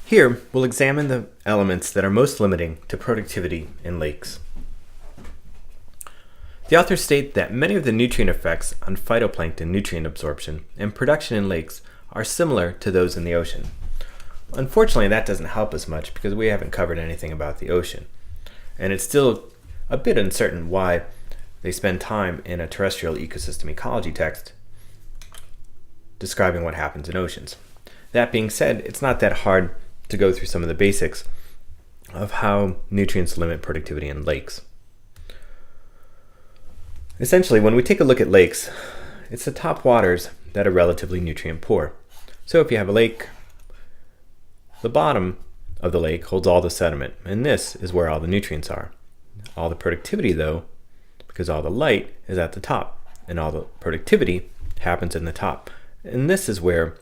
Here, we'll examine the elements that are most limiting to productivity in lakes. The authors state that many of the nutrient effects on phytoplankton nutrient absorption and production in lakes are similar to those in the ocean. Unfortunately, that doesn't help us much because we haven't covered anything about the ocean. And it's still a bit uncertain why they spend time in a terrestrial ecosystem ecology text describing what happens in oceans. That being said, it's not that hard to go through some of the basics of how nutrients limit productivity in lakes. Essentially, when we take a look at lakes, it's the top waters that are relatively nutrient poor. So if you have a lake, the bottom of the lake holds all the sediment, and this is where all the nutrients are. All the productivity, though, because all the light is at the top, and all the productivity happens in the top. And this is where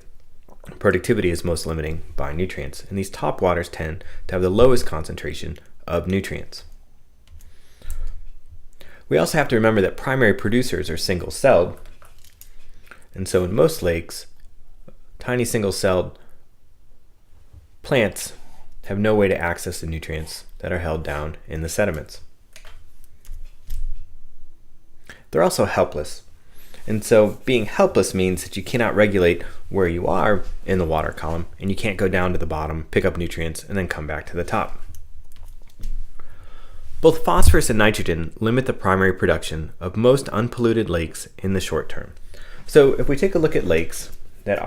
productivity is most limiting by nutrients, and these top waters tend to have the lowest concentration of nutrients. We also have to remember that primary producers are single-celled, and so in most lakes, tiny single-celled plants have no way to access the nutrients that are held down in the sediments. They're also helpless. And so being helpless means that you cannot regulate where you are in the water column, and you can't go down to the bottom, pick up nutrients, and then come back to the top. Both phosphorus and nitrogen limit the primary production of most unpolluted lakes in the short term. So if we take a look at lakes that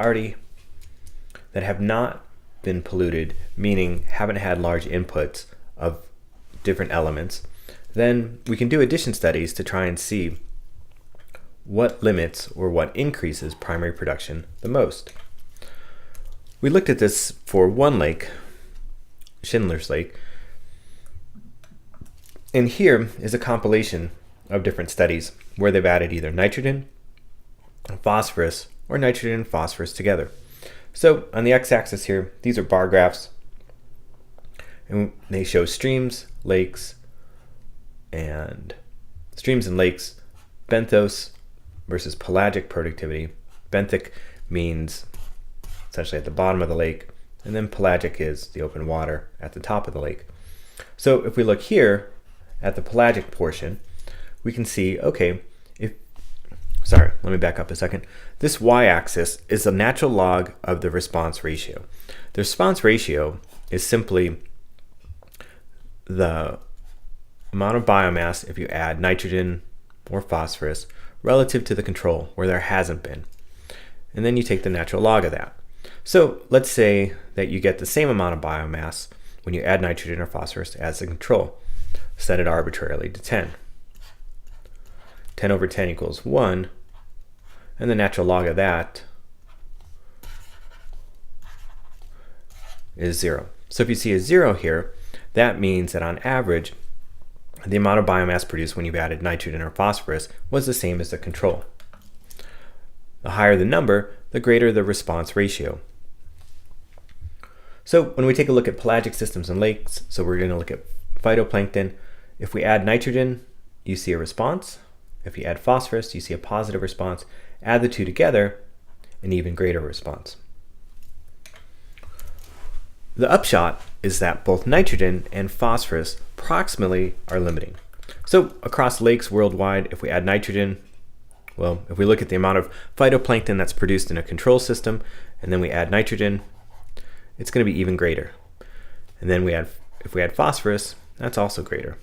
have not been polluted, meaning haven't had large inputs of different elements, then we can do addition studies to try and see what limits or what increases primary production the most. We looked at this for one lake, Schindler's Lake, and here is a compilation of different studies where they've added either nitrogen, phosphorus, or nitrogen and phosphorus together. So on the x-axis here, these are bar graphs, and they show streams, lakes, benthos versus pelagic productivity. Benthic means essentially at the bottom of the lake, and then pelagic is the open water at the top of the lake. So if we look here at the pelagic portion, we can see, let me back up a second. This y-axis is the natural log of the response ratio. The response ratio is simply the amount of biomass if you add nitrogen or phosphorus relative to the control where there hasn't been. And then you take the natural log of that. So let's say that you get the same amount of biomass when you add nitrogen or phosphorus as the control. Set it arbitrarily to 10. 10 over 10 equals 1, and the natural log of that is 0. So if you see a 0 here, that means that on average, the amount of biomass produced when you've added nitrogen or phosphorus was the same as the control. The higher the number, the greater the response ratio. So when we take a look at pelagic systems and lakes, so we're going to look at phytoplankton. If we add nitrogen, you see a response. If you add phosphorus, you see a positive response. Add the two together, an even greater response. The upshot is that both nitrogen and phosphorus proximally are limiting. So across lakes worldwide, if we add nitrogen, if we look at the amount of phytoplankton that's produced in a control system, and then we add nitrogen, it's going to be even greater. And then if we add phosphorus, that's also greater.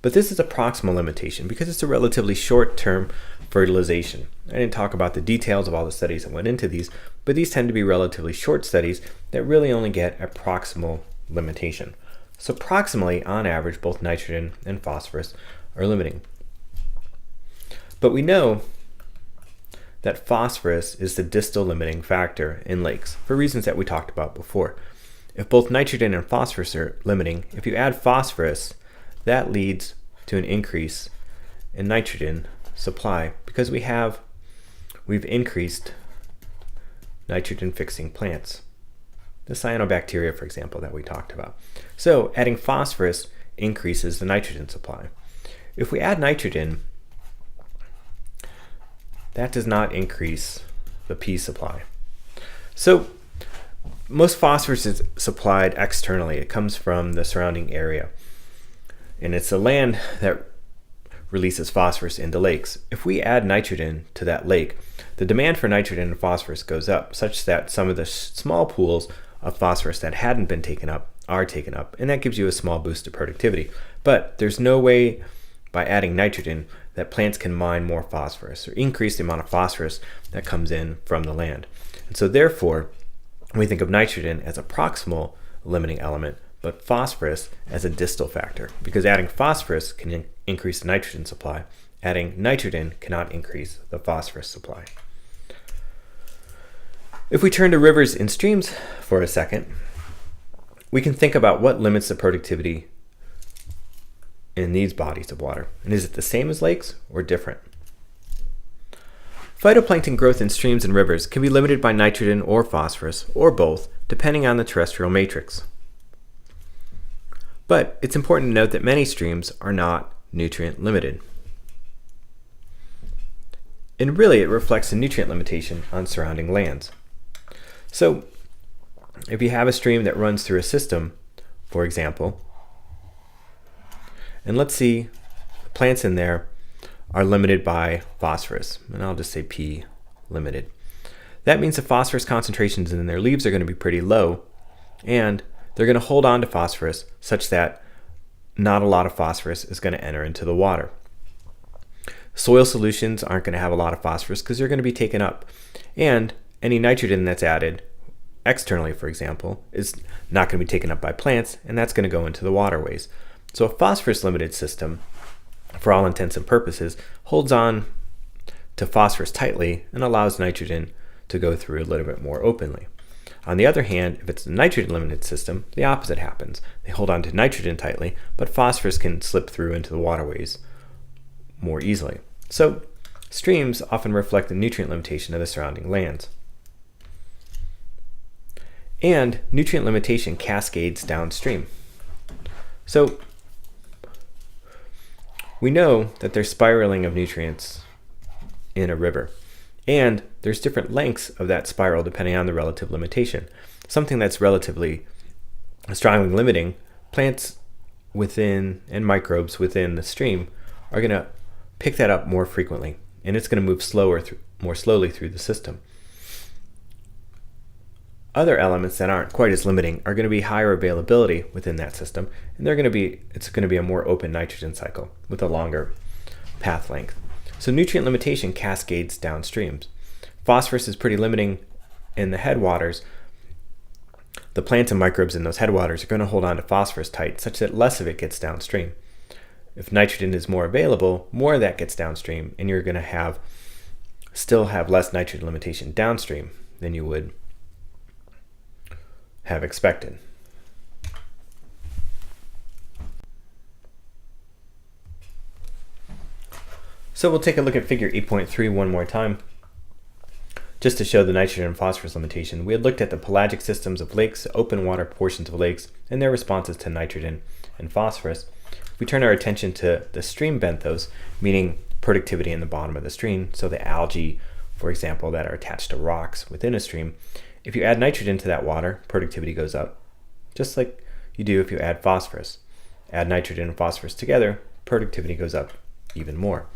But this is a proximal limitation because it's a relatively short-term fertilization. I didn't talk about the details of all the studies that went into these, but these tend to be relatively short studies that really only get a proximal limitation. So proximally, on average, both nitrogen and phosphorus are limiting. But we know that phosphorus is the distal limiting factor in lakes for reasons that we talked about before. If both nitrogen and phosphorus are limiting, if you add phosphorus, that leads to an increase in nitrogen supply because we've increased nitrogen fixing plants. The cyanobacteria, for example, that we talked about. So adding phosphorus increases the nitrogen supply. If we add nitrogen, that does not increase the P supply. So most phosphorus is supplied externally. It comes from the surrounding area. And it's the land that releases phosphorus into lakes. If we add nitrogen to that lake, the demand for nitrogen and phosphorus goes up, such that some of the small pools of phosphorus that hadn't been taken up are taken up, and that gives you a small boost to productivity. But there's no way by adding nitrogen that plants can mine more phosphorus or increase the amount of phosphorus that comes in from the land. And so therefore, we think of nitrogen as a proximal limiting element, but phosphorus as a distal factor, because adding phosphorus can increase the nitrogen supply. Adding nitrogen cannot increase the phosphorus supply. If we turn to rivers and streams for a second, we can think about what limits the productivity in these bodies of water. And is it the same as lakes or different? Phytoplankton growth in streams and rivers can be limited by nitrogen or phosphorus, or both, depending on the terrestrial matrix. But it's important to note that many streams are not nutrient limited. And really, it reflects a nutrient limitation on surrounding lands. So, if you have a stream that runs through a system, for example, and let's see the plants in there are limited by phosphorus, and I'll just say P limited. That means the phosphorus concentrations in their leaves are going to be pretty low, and they're going to hold on to phosphorus such that not a lot of phosphorus is going to enter into the water. Soil solutions aren't going to have a lot of phosphorus because they're going to be taken up, and any nitrogen that's added externally, for example, is not going to be taken up by plants, and that's going to go into the waterways. So a phosphorus limited system, for all intents and purposes, holds on to phosphorus tightly and allows nitrogen to go through a little bit more openly. On the other hand, if it's a nitrogen limited system, the opposite happens. They hold on to nitrogen tightly, but phosphorus can slip through into the waterways more easily. So streams often reflect the nutrient limitation of the surrounding lands. And nutrient limitation cascades downstream. So we know that there's spiraling of nutrients in a river, and there's different lengths of that spiral depending on the relative limitation. Something that's relatively strongly limiting, plants within and microbes within the stream are going to pick that up more frequently, and it's going to move more slowly through the system. Other elements that aren't quite as limiting are going to be higher availability within that system, and it's going to be a more open nitrogen cycle with a longer path length. So nutrient limitation cascades downstream. Phosphorus is pretty limiting in the headwaters. The plants and microbes in those headwaters are going to hold on to phosphorus tight such that less of it gets downstream. If nitrogen is more available, more of that gets downstream, and you're going to still have less nitrogen limitation downstream than you would have expected. So we'll take a look at figure 8.3 one more time, just to show the nitrogen and phosphorus limitation. We had looked at the pelagic systems of lakes, open water portions of lakes, and their responses to nitrogen and phosphorus. If we turn our attention to the stream benthos, meaning productivity in the bottom of the stream, so the algae, for example, that are attached to rocks within a stream, if you add nitrogen to that water, productivity goes up, just like you do if you add phosphorus. Add nitrogen and phosphorus together, productivity goes up even more.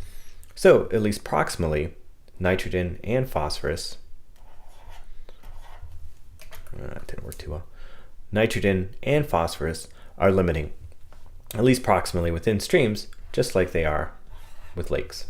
So, at least proximally, nitrogen and phosphorus, that didn't work too well. Nitrogen and phosphorus are limiting, at least proximally within streams, just like they are with lakes.